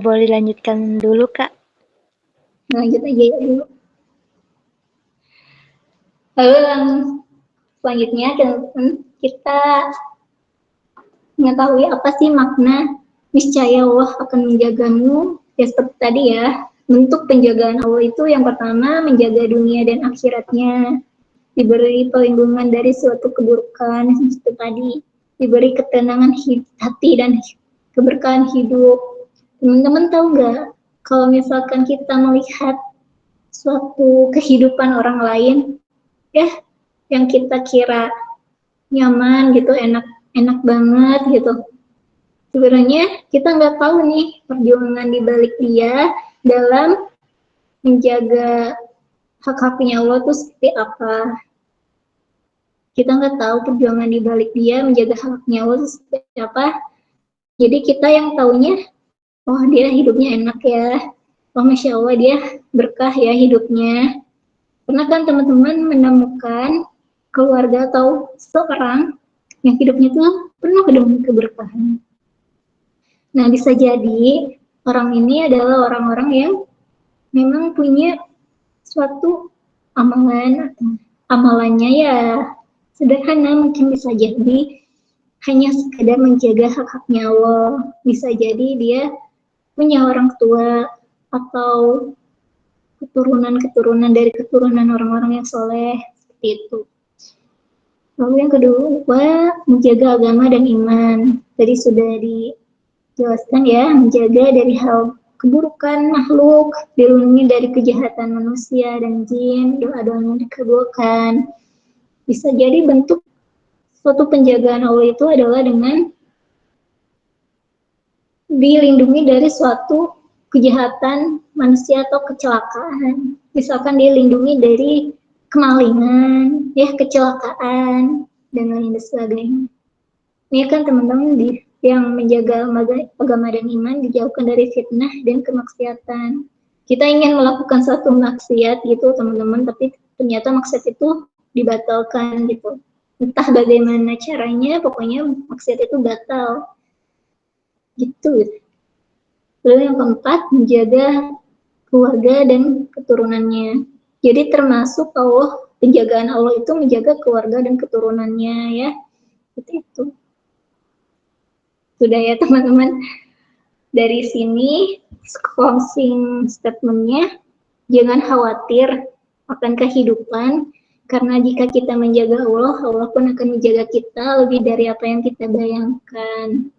Boleh lanjutkan dulu, Kak. Lanjut aja ya dulu. Lalu yang selanjutnya kita mengetahui apa sih makna niscaya Allah akan menjagamu. Ya seperti tadi ya, bentuk penjagaan Allah itu yang pertama menjaga dunia dan akhiratnya, diberi perlindungan dari suatu keburukan seperti tadi, diberi ketenangan hati dan keberkahan hidup. Teman-teman tahu nggak, kalau misalkan kita melihat suatu kehidupan orang lain, ya yang kita kira nyaman gitu, enak banget gitu, sebenarnya kita nggak tahu nih perjuangan di balik dia dalam menjaga hak-haknya Allah itu seperti apa. Kita nggak tahu perjuangan di balik dia menjaga hak-haknya Allah itu seperti apa. Jadi kita yang taunya, oh dia hidupnya enak ya, oh Masya Allah dia berkah ya hidupnya. Pernah kan teman-teman menemukan keluarga atau seorang yang hidupnya tuh penuh dengan keberkahan. Nah, bisa jadi orang ini adalah orang-orang yang memang punya suatu amalan, amalannya ya sederhana, mungkin bisa jadi hanya sekedar menjaga hak-haknya Allah. Bisa jadi dia punya orang tua atau keturunan-keturunan dari keturunan orang-orang yang soleh, seperti itu. Lalu yang kedua, menjaga agama dan iman. Tadi sudah dijelaskan ya, menjaga dari hal keburukan makhluk, dilindungi dari kejahatan manusia dan jin, doa-doanya dikabulkan. Bisa jadi bentuk suatu penjagaan Allah itu adalah dengan dilindungi dari suatu kejahatan manusia atau kecelakaan. Misalkan dilindungi dari kemalingan, ya kecelakaan, dan lain sebagainya. Ini kan teman-teman yang menjaga agama dan iman dijauhkan dari fitnah dan kemaksiatan. Kita ingin melakukan satu maksiat gitu teman-teman, tapi ternyata maksiat itu dibatalkan gitu. Entah bagaimana caranya, pokoknya maksiat itu batal. Gitu. Lalu yang keempat, menjaga keluarga dan keturunannya. Jadi termasuk Allah, penjagaan Allah itu menjaga keluarga dan keturunannya ya. Seperti itu. Sudah ya teman-teman. Dari sini closing statement-nya, jangan khawatir akan kehidupan, karena jika kita menjaga Allah, Allah pun akan menjaga kita lebih dari apa yang kita bayangkan.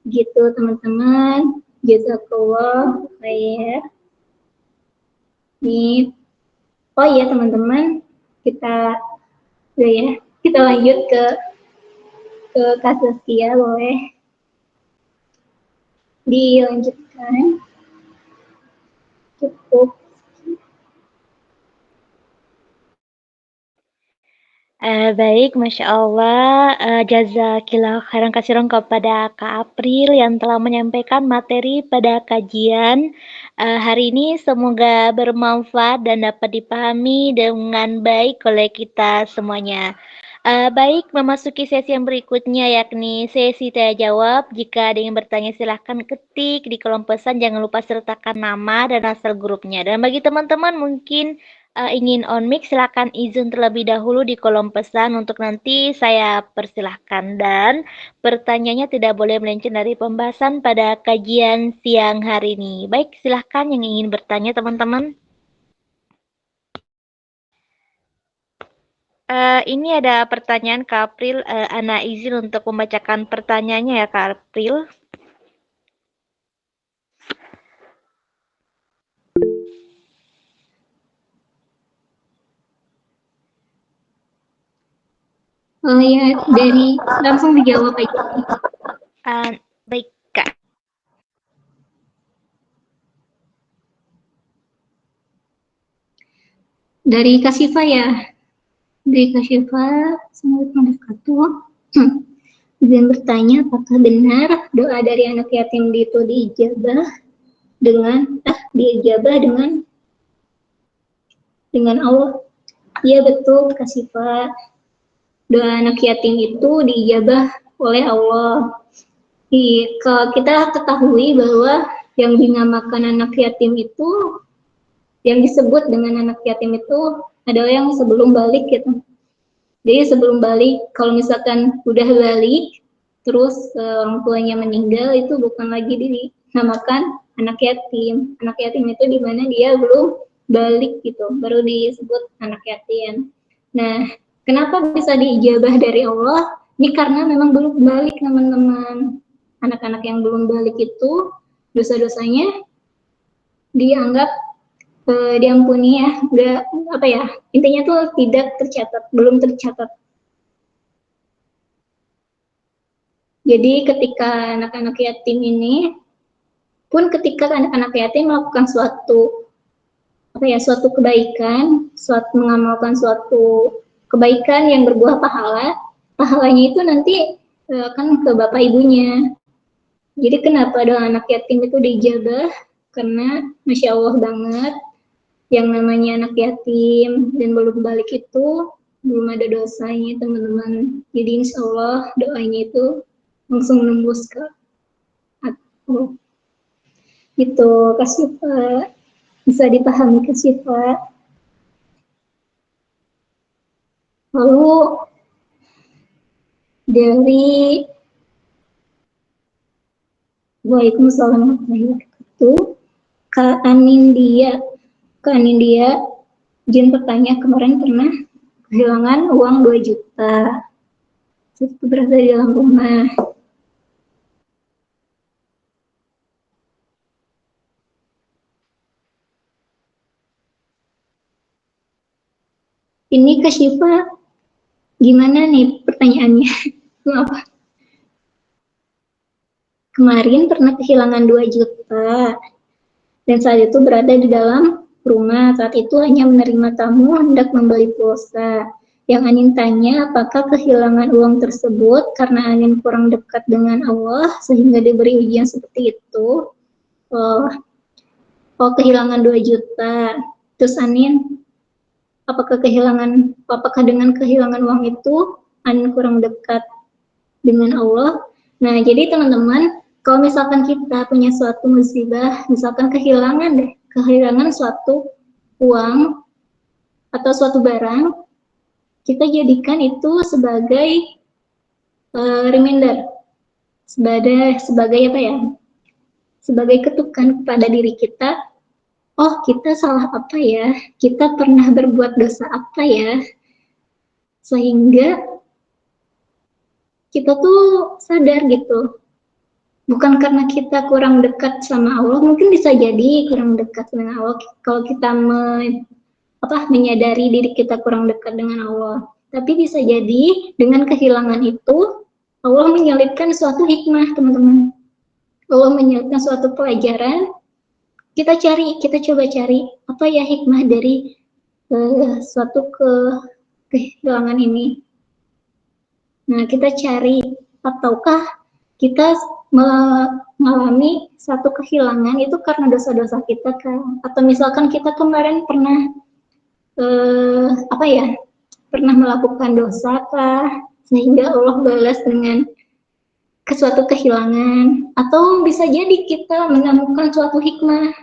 Gitu teman-teman. Jazakallah khair. Nih, oh iya teman-teman, kita lanjut ke ke Kak Saskia, boleh dilanjutkan. Cukup. Baik, Masya Allah. Jazakillah khairan kasiran kepada Kak April yang telah menyampaikan materi pada kajian hari ini. Semoga bermanfaat dan dapat dipahami dengan baik oleh kita semuanya. Baik, memasuki sesi yang berikutnya yakni sesi tanya jawab. Jika ada yang bertanya silahkan ketik di kolom pesan, jangan lupa sertakan nama dan asal grupnya. Dan bagi teman-teman mungkin ingin on mic silahkan izin terlebih dahulu di kolom pesan untuk nanti saya persilahkan. Dan pertanyaannya tidak boleh melenceng dari pembahasan pada kajian siang hari ini. Baik, silahkan yang ingin bertanya teman-teman. Ini ada pertanyaan Kak April, Ana izin untuk membacakan pertanyaannya ya Kak April. Oh ya, dari langsung dijawab aja. Baik Kak. Dari Kak Syifa ya. Dari Kak Syifa, Assalamualaikum warahmatullahi wabarakatuh. Izin bertanya, apakah benar doa dari anak yatim itu diijabah dengan Allah? Iya betul Kak Syifa. Doa anak yatim itu diijabah oleh Allah. Kalau kita ketahui bahwa yang dinamakan anak yatim itu, yang disebut dengan anak yatim itu adalah yang sebelum balik gitu. Jadi sebelum balik, kalau misalkan udah balik, terus orang tuanya meninggal, itu bukan lagi dinamakan anak yatim. Anak yatim itu di mana dia belum balik gitu, baru disebut anak yatim. Nah, kenapa bisa diijabah dari Allah? Ini karena memang belum balik teman-teman. Anak-anak yang belum balik itu dosa-dosanya dianggap diampuni ya, udah apa ya, intinya tuh tidak tercatat, belum tercatat. Jadi ketika anak-anak yatim ini, pun ketika anak-anak yatim melakukan suatu kebaikan, mengamalkan suatu kebaikan yang berbuah pahala, pahalanya itu nanti akan ke bapak ibunya. Jadi kenapa doa anak yatim itu diijabah? Karena Masya Allah banget, yang namanya anak yatim dan belum balik itu belum ada dosanya teman-teman. Jadi insya Allah doanya itu langsung menembus ke aku. Gitu Kak Syifa, bisa dipahami Kak Syifa. Lalu dari Waalaikumsalam warahmatullahi wabarakatuh, Kak Anindya, izin bertanya, kemarin pernah kehilangan uang 2 juta. Terus berada di dalam rumah. Ini Kak Syifa, gimana nih pertanyaannya? Maaf. Kemarin pernah kehilangan 2 juta. Dan saat itu berada di dalam rumah. Saat itu hanya menerima tamu hendak membeli pulsa. Yang Anin tanya, apakah kehilangan uang tersebut karena Anin kurang dekat dengan Allah sehingga diberi ujian seperti itu? Oh, kehilangan 2 juta. Terus Anin, apakah dengan kehilangan uang itu Anin kurang dekat dengan Allah? Nah, jadi teman-teman, kalau misalkan kita punya suatu musibah, misalkan kehilangan suatu uang atau suatu barang, kita jadikan itu sebagai reminder, sebagai apa ya? Sebagai ketukan kepada diri kita, oh kita salah apa ya? Kita pernah berbuat dosa apa ya? Sehingga kita tuh sadar gitu. Bukan karena kita kurang dekat sama Allah, mungkin bisa jadi kurang dekat dengan Allah kalau kita menyadari diri kita kurang dekat dengan Allah. Tapi bisa jadi dengan kehilangan itu Allah menyelipkan suatu hikmah, teman-teman. Allah menyelipkan suatu pelajaran. Kita coba cari apa ya hikmah dari suatu kehilangan ini. Nah, kita cari ataukah kita mengalami satu kehilangan itu karena dosa-dosa kita kan? Atau misalkan kita kemarin pernah apa ya? Pernah melakukan dosa kah sehingga Allah balas dengan suatu kehilangan, atau bisa jadi kita menemukan suatu hikmah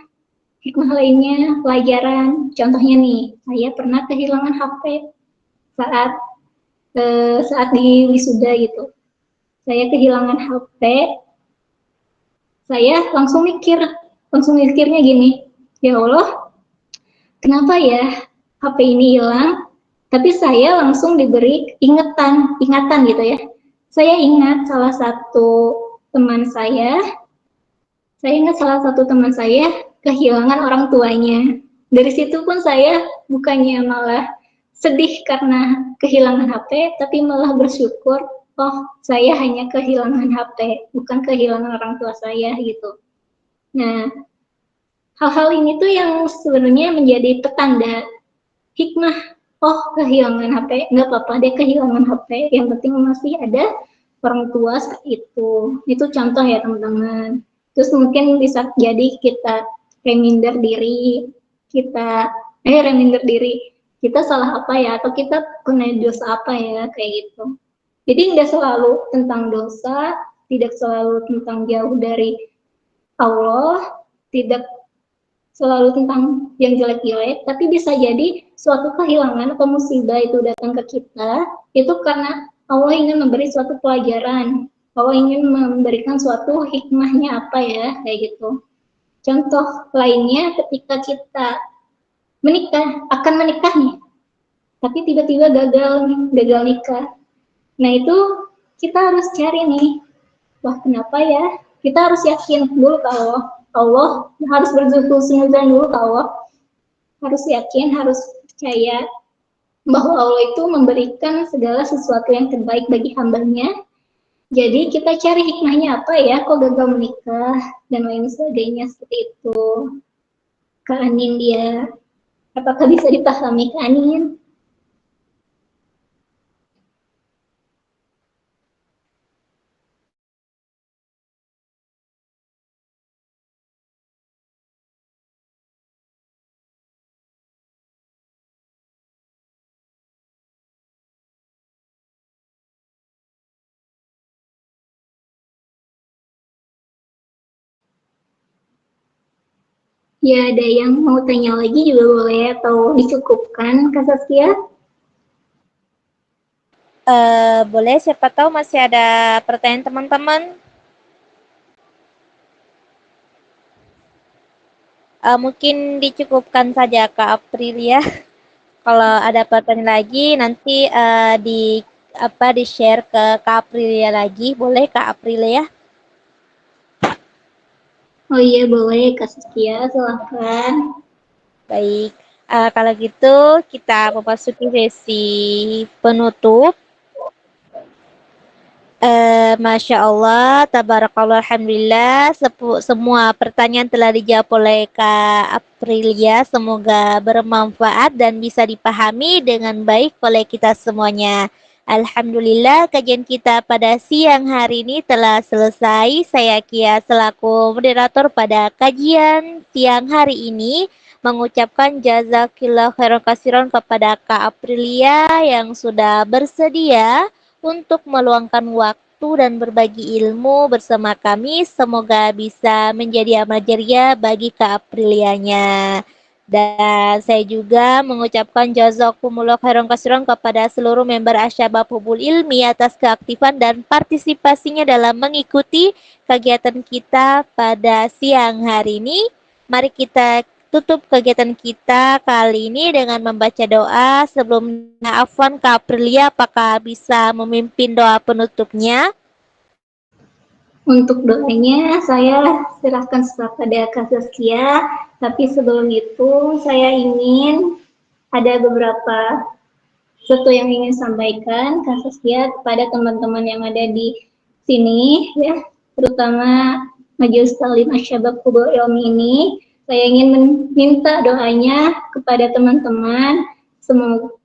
lainnya, pelajaran. Contohnya nih, saya pernah kehilangan HP saat saat di wisuda gitu. Saya kehilangan HP, saya langsung mikirnya gini, ya Allah, kenapa ya HP ini hilang? Tapi saya langsung diberi ingatan gitu ya. Saya ingat salah satu teman saya kehilangan orang tuanya. Dari situ pun saya bukannya malah sedih karena kehilangan HP, tapi malah bersyukur, oh saya hanya kehilangan HP, bukan kehilangan orang tua saya gitu. Nah, hal-hal ini tuh yang sebenarnya menjadi petanda hikmah. Oh, kehilangan HP, nggak apa-apa deh kehilangan HP, yang penting masih ada orang tua saat itu. Itu contoh ya teman-teman. Terus mungkin bisa jadi kita reminder diri, kita reminder diri, kita salah apa ya, atau kita kena dosa apa ya, kayak gitu. Jadi nggak selalu tentang dosa, tidak selalu tentang jauh dari Allah, tidak selalu tentang yang jelek-jelek, tapi bisa jadi suatu kehilangan atau musibah itu datang ke kita, itu karena Allah ingin memberi suatu pelajaran, Allah ingin memberikan suatu hikmahnya apa ya, kayak gitu. Contoh lainnya ketika kita akan menikah nih, tapi tiba-tiba gagal nikah. Nah itu kita harus cari nih, wah kenapa ya? Kita harus yakin dulu kalau Allah harus berhusnuzan dulu ke Allah, harus yakin, harus percaya bahwa Allah itu memberikan segala sesuatu yang terbaik bagi hambanya. Jadi kita cari hikmahnya apa ya, kok gagal menikah dan lain sebagainya seperti itu. Kak Anin dia, apakah bisa dipahami Kak Anin? Ya ada yang mau tanya lagi juga boleh atau dicukupkan Kak Saskia? Boleh, siapa tahu masih ada pertanyaan teman-teman. Mungkin dicukupkan saja Kak April ya. Kalau ada pertanyaan lagi nanti di share ke Kak Aprilia lagi, boleh Kak Aprilia? Oh iya boleh Kak Saskia, silahkan. Baik, kalau gitu kita memasuki sesi penutup. Masya Allah, tabarakallah, alhamdulillah, semua pertanyaan telah dijawab oleh Kak Aprilia. Semoga bermanfaat dan bisa dipahami dengan baik oleh kita semuanya. Alhamdulillah, kajian kita pada siang hari ini telah selesai. Saya Kia selaku moderator pada kajian siang hari ini mengucapkan jazakillah khairan kasiron kepada Kak Aprilia yang sudah bersedia untuk meluangkan waktu dan berbagi ilmu bersama kami. Semoga bisa menjadi amal jariah bagi Kak Aprilianya. Dan saya juga mengucapkan jazakumullah khairan kasiran kepada seluruh member Asyabab Hubul Ilmi atas keaktifan dan partisipasinya dalam mengikuti kegiatan kita pada siang hari ini. Mari kita tutup kegiatan kita kali ini dengan membaca doa. Sebelumnya, Afwan Kak Aprilia, apakah bisa memimpin doa penutupnya? Untuk doanya saya serahkan kepada Kak Saskia, tapi sebelum itu saya ingin ada beberapa Satu yang ingin sampaikan, Kak Saskia, kepada teman-teman yang ada di sini, ya, terutama Majelis Taklim Asyabab Kubur Ilmi ini, saya ingin meminta doanya kepada teman-teman, semoga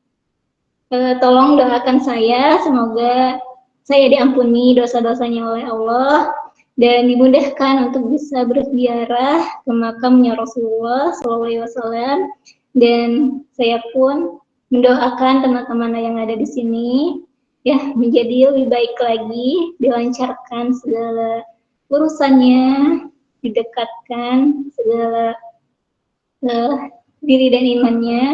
tolong doakan saya, semoga saya diampuni dosa-dosanya oleh Allah dan dimudahkan untuk bisa berziarah ke makamnya Rasulullah SAW. Dan saya pun mendoakan teman-teman yang ada di sini ya menjadi lebih baik lagi, dilancarkan segala urusannya, didekatkan segala diri dan imannya.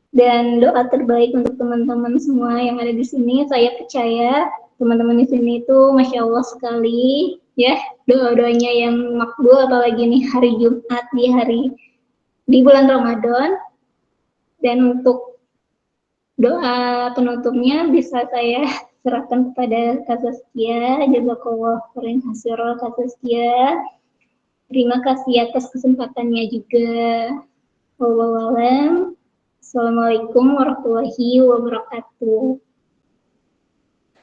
Dan doa terbaik untuk teman-teman semua yang ada di sini, saya percaya teman-teman di sini itu Masya Allah sekali, ya, doa-doanya yang makbul, apalagi nih hari Jumat di bulan Ramadan. Dan untuk doa penutupnya bisa saya serahkan kepada Kak Saskia. Jazakallah khairan katsira Kak Saskia. Terima kasih atas kesempatannya juga. Wallahu a'lam. Assalamualaikum warahmatullahi wabarakatuh.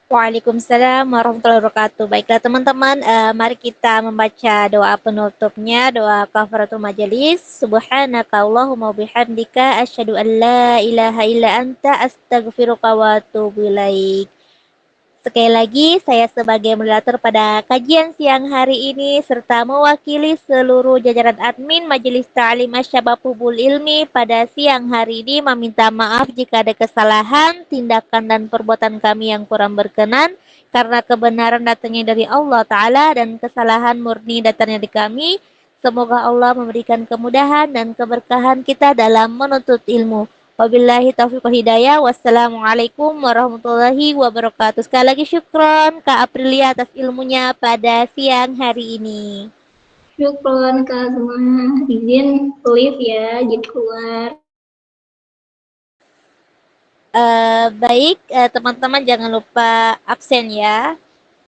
Waalaikumsalam warahmatullahi wabarakatuh. Baiklah teman-teman, mari kita membaca doa penutupnya, doa kafaratul majelis. Subhanaka Allahumma bihamdika asyhadu an la ilaha illa anta astaghfiruka wa atubu ilaik. Sekali lagi, saya sebagai moderator pada kajian siang hari ini serta mewakili seluruh jajaran admin Majelis Ta'lim Asyababul Ilmi pada siang hari ini meminta maaf jika ada kesalahan, tindakan dan perbuatan kami yang kurang berkenan karena kebenaran datangnya dari Allah Ta'ala dan kesalahan murni datangnya dari kami. Semoga Allah memberikan kemudahan dan keberkahan kita dalam menuntut ilmu. Wabillahi taufiq wal hidayah. Wassalamualaikum warahmatullahi wabarakatuh. Sekali lagi syukron Kak Aprilia atas ilmunya pada siang hari ini. Syukron Kak semua. Izin live ya, izin keluar. Baik, teman-teman jangan lupa absen ya.